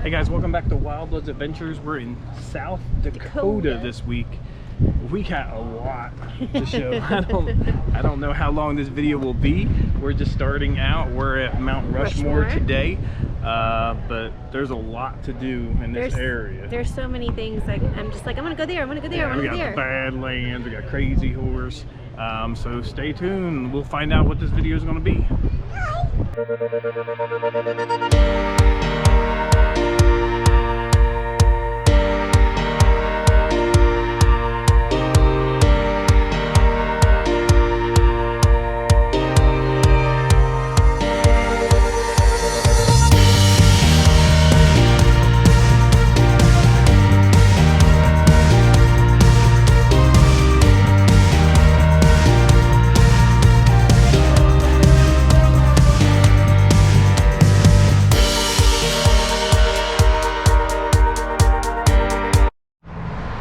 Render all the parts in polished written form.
Hey guys, welcome back to Wild Bloods Adventures. We're in South Dakota this week. We got a lot to show. I don't know how long this video will be. We're just starting out. We're at Mount Rushmore today, but there's a lot to do in this area. There's so many things. Like I'm gonna go there. I'm gonna go there. We got the Badlands. We got Crazy Horse. So stay tuned. We'll find out what this video is going to be.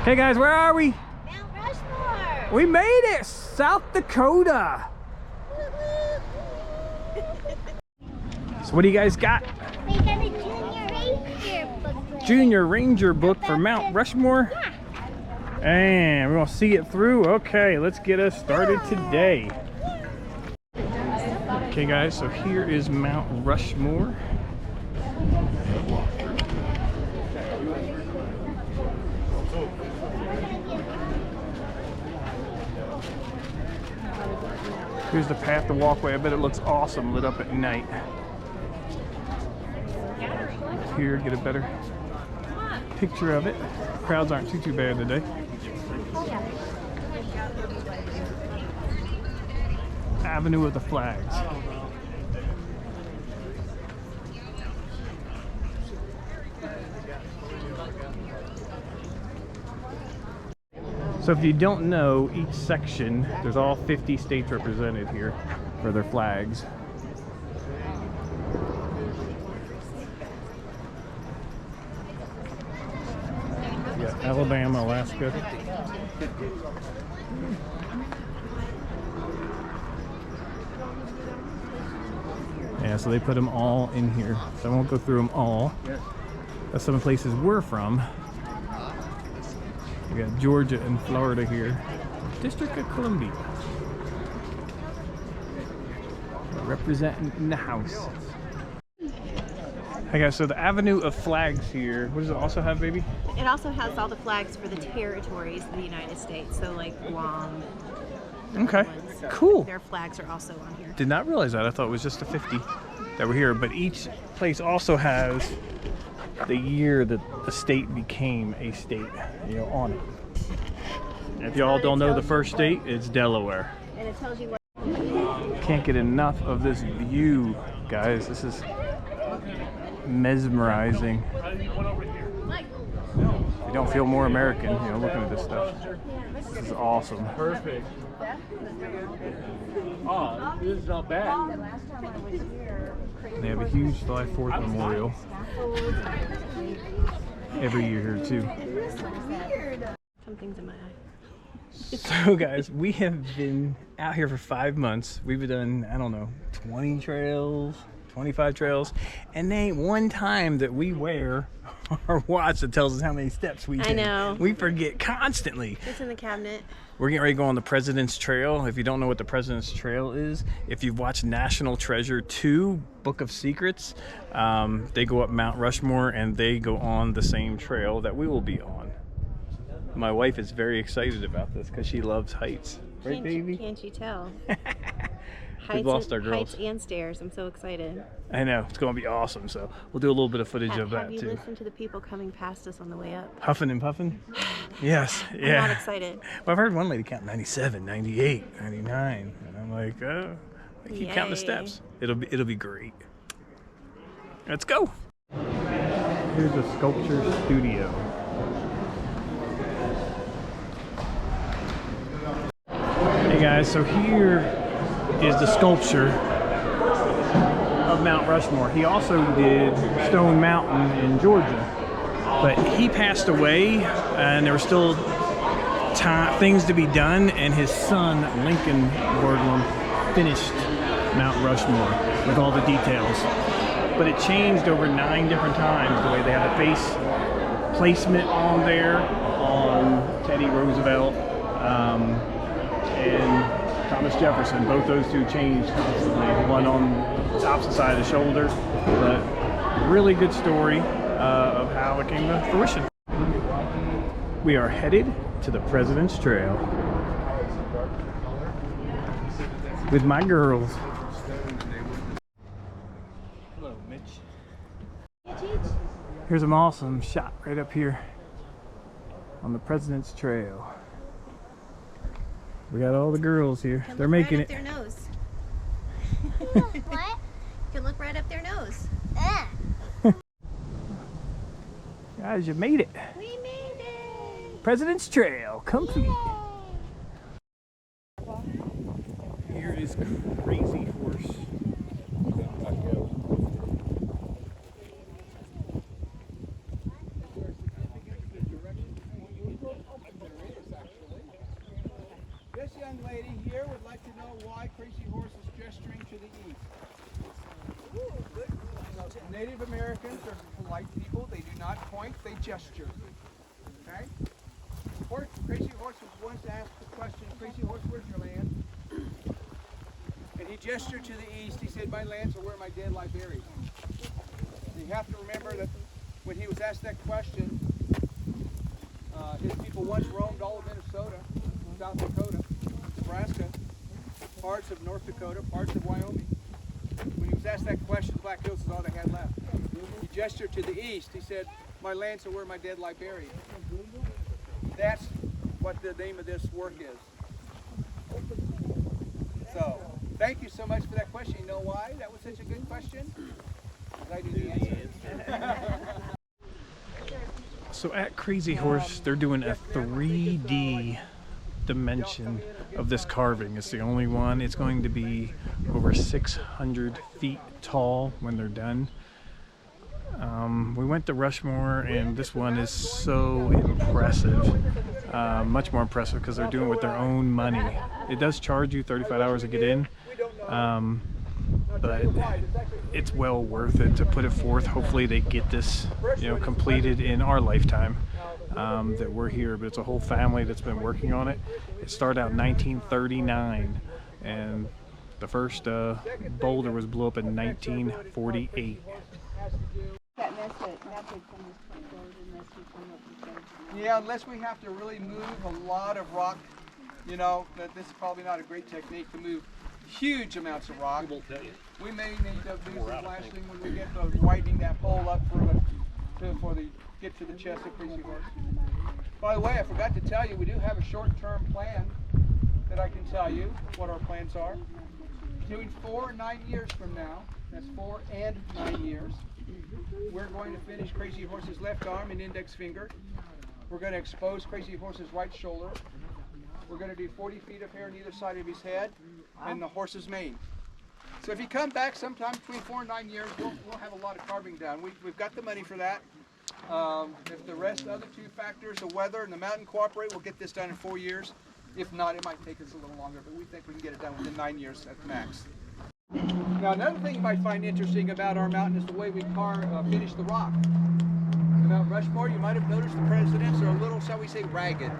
Hey guys, where are we? Mount Rushmore. We made it! South Dakota! So what do you guys got? We got a Junior Ranger book. Junior Ranger book for Mount Rushmore? Yeah. And we're gonna see it through. Okay, let's get us started today. Okay guys, so here is Mount Rushmore. Here's the path, the walkway. I bet it looks awesome lit up at night. Here, get a better picture of it. Crowds aren't too bad today. Avenue of the Flags. So if you don't know, each section, there's all 50 states represented here for their flags. You got Alabama, Alaska. Yeah, so they put them all in here. So I won't go through them all. That's some places we're from. We got Georgia and Florida here. District of Columbia. Representing in the house. Hey guys, so the Avenue of Flags here, what does it also have, baby? It also has all the flags for the territories of the United States. So like Guam. Okay, So cool. Their flags are also on here. Did not realize that. I thought it was just the 50 that were here. But each place also has the year that the state became a state, you know, on it. And if y'all don't know the first state, it's Delaware. And it tells you what. Can't get enough of this view, guys. This is mesmerizing. You don't feel more American, you know, looking at this stuff. This is awesome. Perfect. Oh, this is not bad. They have a huge July 4th memorial every year here too. Something's in my eye. So guys, we have been out here for 5 months. We've done, I don't know, 20 trails, 25 trails, and there ain't one time that we wear our watch that tells us how many steps we did. I know. We forget constantly. It's in the cabinet. We're getting ready to go on the President's Trail. If you don't know what the President's Trail is, if you've watched National Treasure 2, Book of Secrets, they go up Mount Rushmore and they go on the same trail that we will be on. My wife is very excited about this because she loves heights. Right, baby? Can't you tell? We've lost our girls. Heights and stairs. I'm so excited. I know. It's going to be awesome. So we'll do a little bit of footage of that Have you too. listened to the people coming past us on the way up? Huffing and puffing? Yes. Yeah. I'm not excited. Well, I've heard one lady count 97, 98, 99. And I'm like, oh, I keep counting the steps. It'll be great. Let's go. Here's the sculpture studio. Hey guys, so here is the sculpture of Mount Rushmore. He also did Stone Mountain in Georgia, but he passed away and there were still things to be done, and his son Lincoln Borglum finished Mount Rushmore with all the details. but it changed over 9 different times. The way they had a face placement on there on Teddy Roosevelt and Thomas Jefferson. Both those two changed constantly. One on the opposite side of the shoulder, but really good story of how it came to fruition. We are headed to the President's Trail with my girls. Hello, Mitch. Here's an awesome shot right up here on the President's Trail. We got all the girls here. They're making it. Their nose. What? You can look right up their nose. Guys, you made it. We made it. President's Trail complete. Here is Crazy Horse. This young lady here would like to know why Crazy Horse is gesturing to the east. Native Americans are polite people. They do not point, they gesture. Okay? Crazy Horse was once asked the question, Crazy Horse, where's your land? And he gestured to the east. He said, my lands are where my dead lie buried. You have to remember that when he was asked that question, his people once roamed all of Minnesota, South Dakota, Nebraska, parts of North Dakota, parts of Wyoming. When he was asked that question, the Black Hills is all they had left. He gestured to the east. He said, my lands are where my dead lie buried. That's what the name of this work is. So, thank you so much for that question. You know why that was such a good question? Because I knew the answer. So at Crazy Horse, they're doing a 3D dimension of this carving. It's the only one. It's going to be over 600 feet tall when they're done. We went to Rushmore, and this one is so impressive. Much more impressive because they're doing it with their own money. It does charge you $35 to get in, but it's well worth it to put it forth. Hopefully they get this, completed in our lifetime that we're here. But it's a whole family that's been working on it. It started out in 1939, and the first boulder was blew up in 1948. Yeah, unless we have to really move a lot of rock, that this is probably not a great technique to move huge amounts of rock. We may need to do some blasting when we get to widening that hole up before they get to the chest of Crazy Horse. By the way, I forgot to tell you, we do have a short-term plan that I can tell you what our plans are. Between 4 and 9 years from now, that's 4 and 9 years, we're going to finish Crazy Horse's left arm and index finger. We're going to expose Crazy Horse's right shoulder. We're going to do 40 feet of hair on either side of his head and the horse's mane. So if you come back sometime between 4 and 9 years, we'll have a lot of carving done. We've got the money for that. If the other two factors, the weather and the mountain, cooperate, we'll get this done in 4 years. If not, it might take us a little longer, but we think we can get it done within 9 years at the max. Now, another thing you might find interesting about our mountain is the way we finish the rock. In Mount Rushmore, you might have noticed the presidents are a little, shall we say, ragged.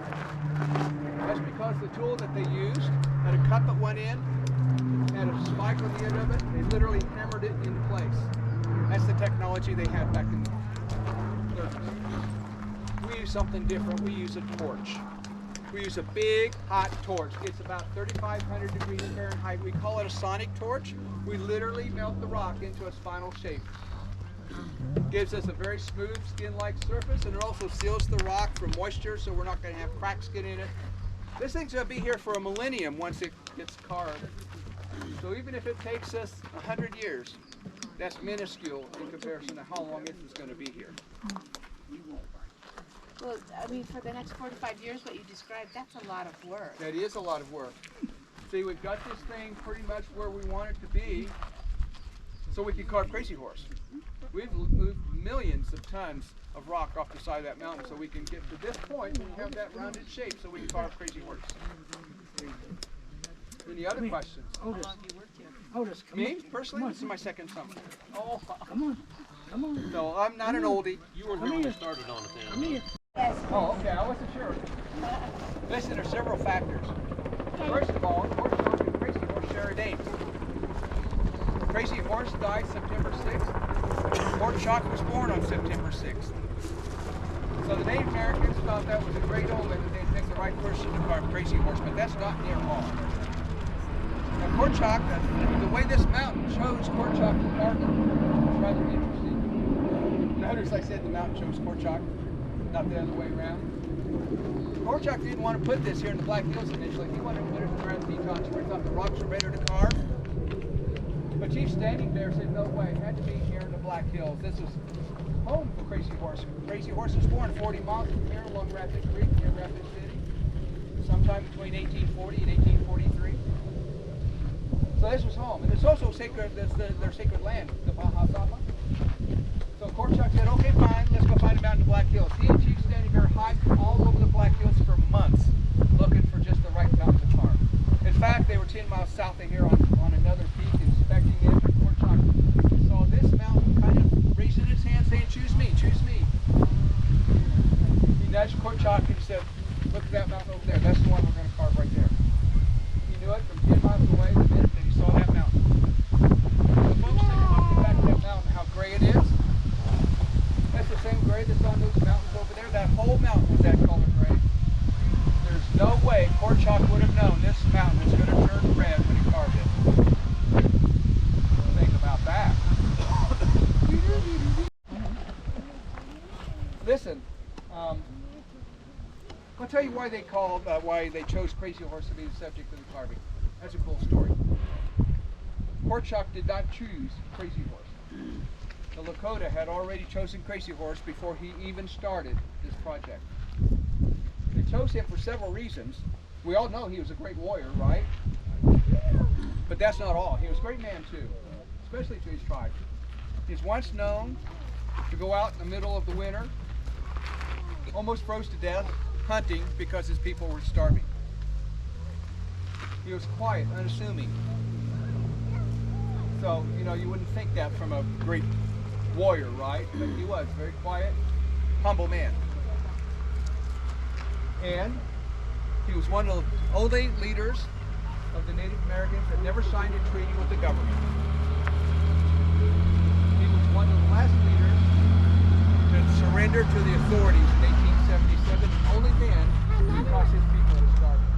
That's because the tool that they used had a cup at one end, had a spike on the end of it, they literally hammered it into place. That's the technology they had back in the 30s. We use something different. We use a torch. We use a big, hot torch. It's about 3,500 degrees Fahrenheit. We call it a sonic torch. We literally melt the rock into its final shape. Gives us a very smooth skin-like surface, and it also seals the rock from moisture, so we're not going to have cracks get in it. This thing's going to be here for a millennium once it gets carved. So even if it takes us 100 years, that's minuscule in comparison to how long this is going to be here. Well, I mean, for the next 4 to 5 years, what you described, that's a lot of work. That is a lot of work. See, we've got this thing pretty much where we want it to be, so we can carve Crazy Horse. We've moved millions of tons of rock off the side of that mountain so we can get to this point and have that rounded shape so we can carve Crazy Horse. Any other questions? Otis. Otis, come Me, on. personally, this is my second summer. Oh, come on. Come on. No, I'm not an oldie. You weren't here when they started on it Come then. here. Oh, okay, I wasn't sure. Listen, there are several factors. First of all, Horse Shock and Crazy Horse share a date. Crazy Horse died September 6th. Horse Shock was born on September 6th. So the Native Americans thought that was a great omen that they'd pick the right person to carve Crazy Horse, but that's not near all. Now, Korchak, the way this mountain shows Korchak to carve it is rather interesting. Notice I said the mountain shows Korchak, not the other way around. Korchak didn't want to put this here in the Black Hills initially. He wanted to put it around the Tetons where he thought the rocks were better to carve. But Chief Standing Bear said no way, it had to be here in the Black Hills. This is home for Crazy Horse. Crazy Horse was born 40 miles from here along Rapid Creek near Rapid City, sometime between 1840 and 1843. So this was home. And it's also sacred, their sacred land, the Baja Sapa. So Korchak said, okay, fine, let's go find him out in the Black Hills. He and Chief Standing Bear hiked all over the Black Hills for months, looking for just the right mountain to carve. In fact, they were 10 miles south of here on another peak, inspecting it, and Korchak saw this mountain kind of raising his hand saying, choose me, choose me. He nudged Korchak and he said, look at that mountain over there, that's the one we're going to carve right there. He knew it from 10 miles away the minute that he saw that mountain. So folks, take a look at the back of that mountain, how gray it is. That's the same gray that's on those mountains over there. That whole mountain was that color gray. There's no way Korchak would have known this mountain was going to turn red when he carved it. Think about that. Listen, I'll tell you why they chose Crazy Horse to be the subject of the carving. That's a cool story. Korchak did not choose Crazy Horse. The Dakota had already chosen Crazy Horse before he even started this project. They chose him for several reasons. We all know he was a great warrior, right? But that's not all. He was a great man too, especially to his tribe. He's once known to go out in the middle of the winter, almost froze to death, hunting because his people were starving. He was quiet, unassuming. So, you know, you wouldn't think that from a great warrior, right? But he was very quiet, humble man. And he was one of the only leaders of the Native Americans that never signed a treaty with the government. He was one of the last leaders to surrender to the authorities in 1877, only then because his people were starving.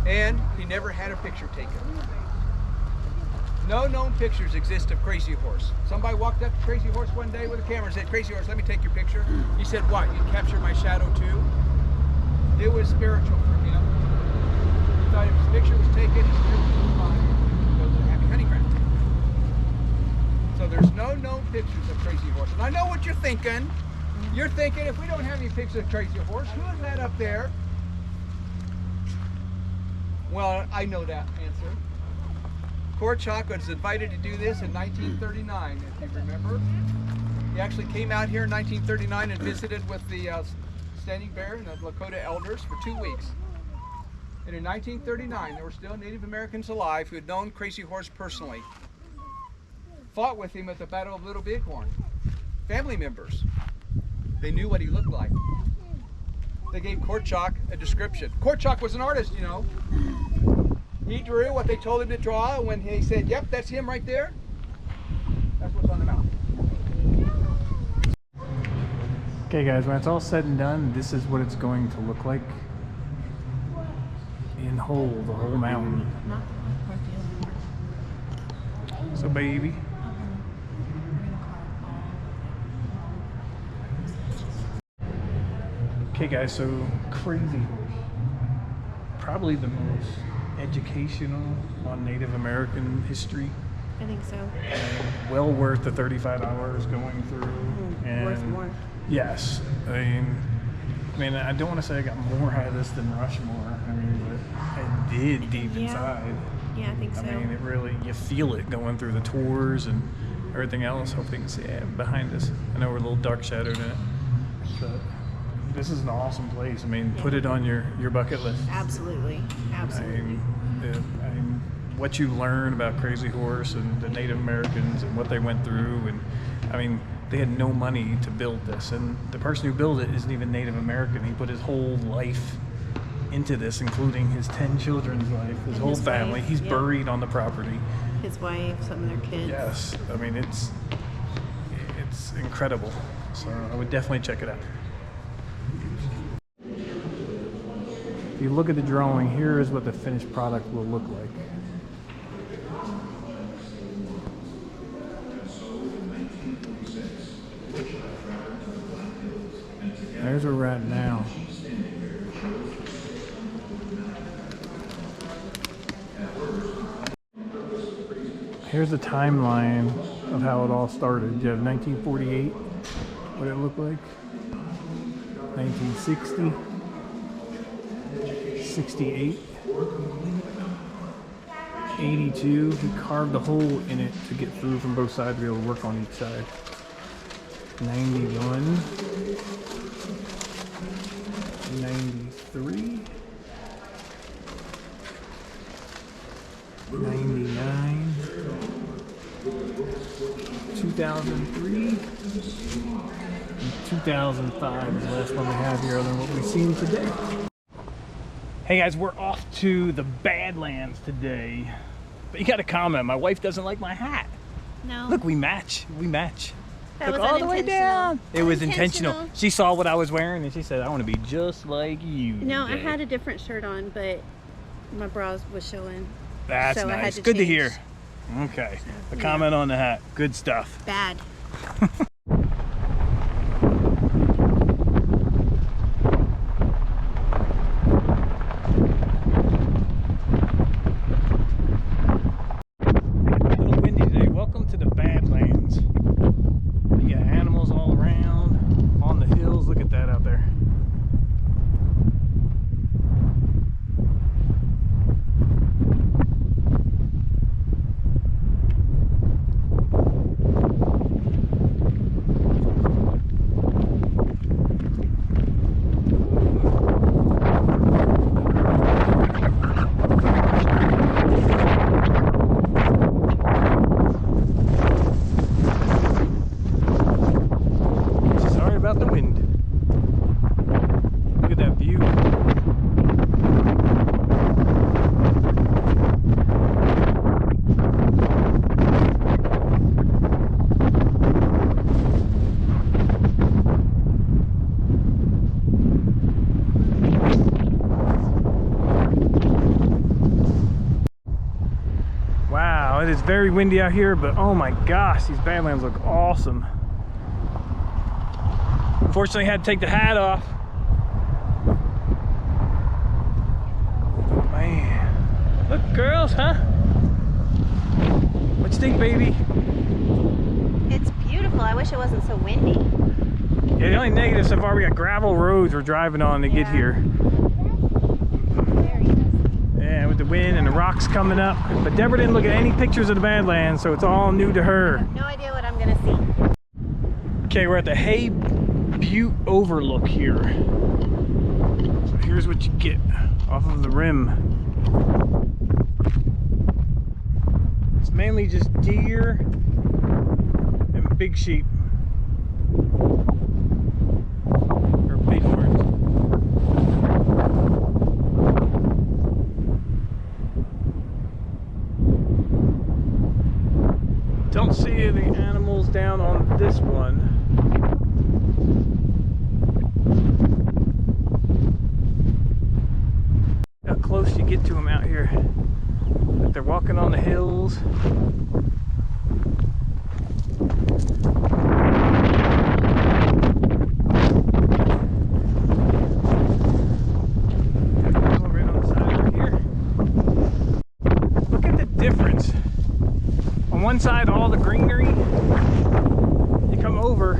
And he never had a picture taken. No known pictures exist of Crazy Horse. Somebody walked up to Crazy Horse one day with a camera and said, Crazy Horse, let me take your picture. He said, what, you'd capture my shadow too? It was spiritual for him. He thought if his picture was taken, his spirit was fine. He goes to the happy hunting ground. So there's no known pictures of Crazy Horse. And I know what you're thinking. You're thinking, if we don't have any pictures of Crazy Horse, who is that up there? Well, I know that answer. Korchak was invited to do this in 1939, if you remember. He actually came out here in 1939 and visited with the Standing Bear and the Dakota elders for 2 weeks. And in 1939, there were still Native Americans alive who had known Crazy Horse personally. Fought with him at the Battle of Little Bighorn. Family members. They knew what he looked like. They gave Korchak a description. Korchak was an artist, you know. He drew what they told him to draw, and when he said, yep, that's him right there, that's what's on the mountain. Okay guys, when it's all said and done, this is what it's going to look like in whole, the whole mountain. So baby. Okay guys, so Crazy Horse, probably the most educational on Native American history. I think so. And well worth the 35 hours going through. And Worth more. yes, I mean, I don't want to say I got more out of this than Rushmore. I mean, but I did deep Yeah. inside. Yeah, I think so. I mean, it really, you feel it going through the tours and everything else. Hope you can see it behind us. I know we're a little dark shadowed in it, but this is an awesome place. I mean, put it on your bucket list. Absolutely. Absolutely. I mean, what you learn about Crazy Horse and the Native Americans and what they went through, and I mean, they had no money to build this, and the person who built it isn't even Native American. He put his whole life into this, including his 10 children's life, his And whole his family. wife, He's yeah. buried on the property. His wife, some of their kids. Yes, I mean, it's incredible. So I would definitely check it out. If you look at the drawing, here is what the finished product will look like. There's where we're at now. Here's the timeline of how it all started. You have 1948, what it looked like, 1960, 68, 82. He carved a hole in it to get through from both sides to be able to work on each side. 91, 93, 99, 2003, and 2005 is the last one we have here other than what we've seen today. Hey guys, we're off to the Badlands today. But you gotta comment, my wife doesn't like my hat. No. Look, we match. That Look was all the way down. It was Unintentional. intentional. She saw what I was wearing and she said, I want to be just like you. No, I today." had a different shirt on, but my bra was showing. That's so I had nice. to Good to change. hear. Okay. A comment on the hat. Good stuff. Bad. A little windy today. Welcome to the Badlands. You got animals all around on the hills. Look at that out there. Sorry about the wind. Look at that view. Wow, it is very windy out here, but oh my gosh, these Badlands look awesome. Unfortunately, I had to take the hat off. Oh man. Look, girls, huh? What you think, baby? It's beautiful. I wish it wasn't so windy. Yeah, the only negative so far, we got gravel roads we're driving on to get Yeah. here. Very nice. Yeah, with the wind and the rocks coming up. But Deborah didn't look at any pictures of the Badlands, so it's all new to her. No idea what I'm gonna see. Okay, we're at the Hay Butte Overlook here. So here's what you get off of the rim. It's mainly just deer and big sheep. Or bighorns. Don't see any animals down on this one. How close you get to them out here. Like they're walking on the hills. Over on the side over here. Look at the difference. On one side, all the greenery. You come over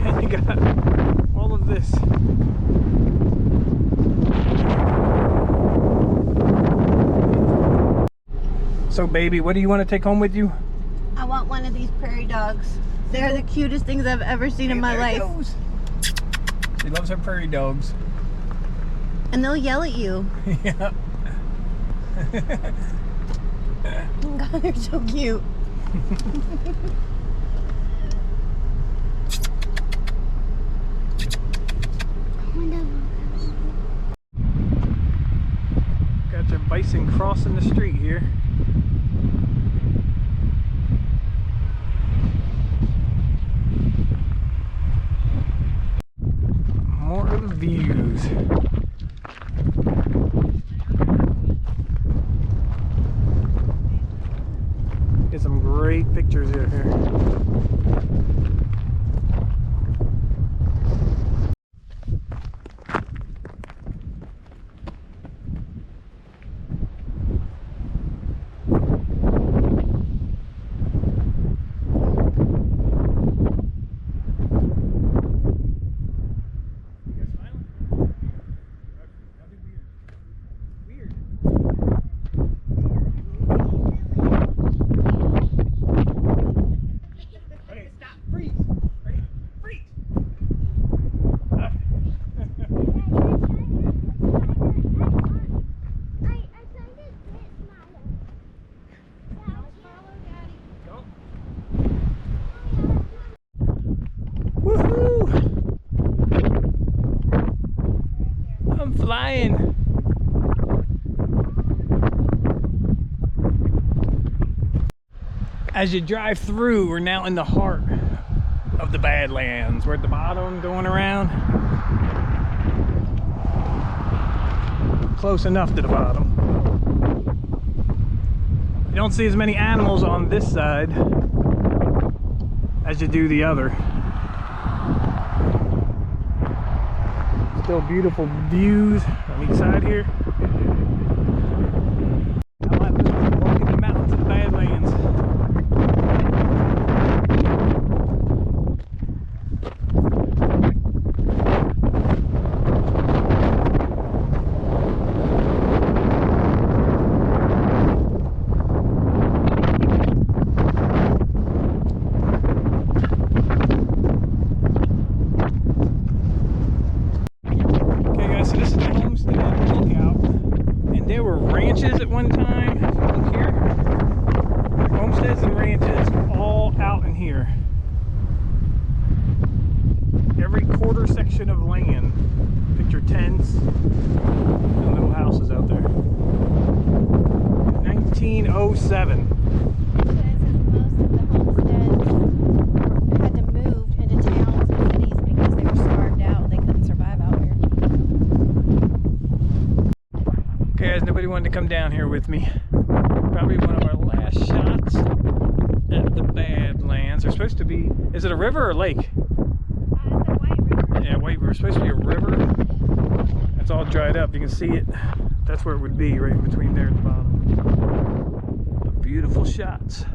and you got all of this. So baby, what do you want to take home with you? I want one of these prairie dogs. They're the cutest things I've ever seen in my life. She loves her prairie dogs. And they'll yell at you. Yeah. God, they're so cute. Got your bison crossing the street here. More of the views. Get some great pictures here. I'm flying. As you drive through, we're now in the heart of the Badlands. We're at the bottom going around. Close enough to the bottom. You don't see as many animals on this side as you do the other. Still beautiful views on each side here. I like walking the mountains of the Badlands. Ranches at one time. Look here. Homesteads and ranches all out in here. Every quarter section of land. Picture tents and little houses out there. 1907. Nobody wanted to come down here with me. Probably one of our last shots at the Badlands. There's supposed to be, is it a river or a lake? It's a white river. Yeah, white river. It's supposed to be a river. It's all dried up. You can see it. That's where it would be, right between there and the bottom. But beautiful shots.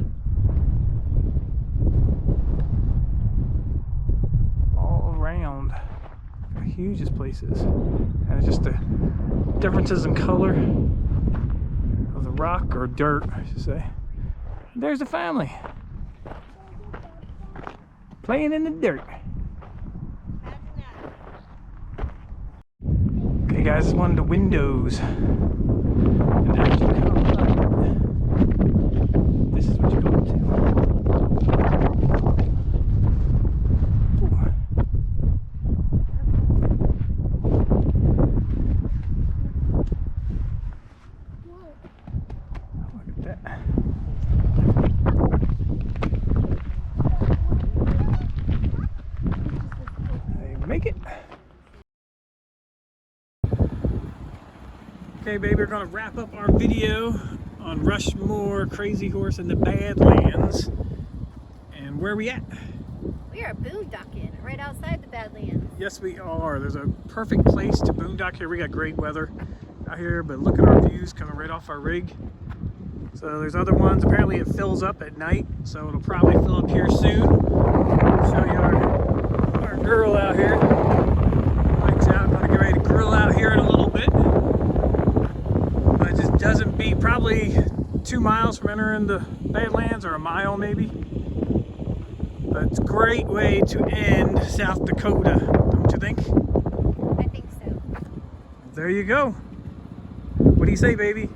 All around. How huge this place is. And it's just the differences in color of the rock or dirt, I should say. There's a family playing in the dirt. Okay guys, this is one of the windows. And as you come up, this is what you're going to. Make it. Okay, baby, we're gonna wrap up our video on Rushmore, Crazy Horse, and the Badlands. And where are we at? We are boondocking right outside the Badlands. Yes, we are. There's a perfect place to boondock here. We got great weather out here, but look at our views coming right off our rig. So there's other ones. Apparently it fills up at night, so it'll probably fill up here soon. I'll show you our girl out here. Mike's out. I'm gonna get ready to grill out here in a little bit. But it just doesn't beat probably 2 miles from entering the Badlands, or a mile maybe. But it's a great way to end South Dakota, don't you think? there you go. What do you say, baby?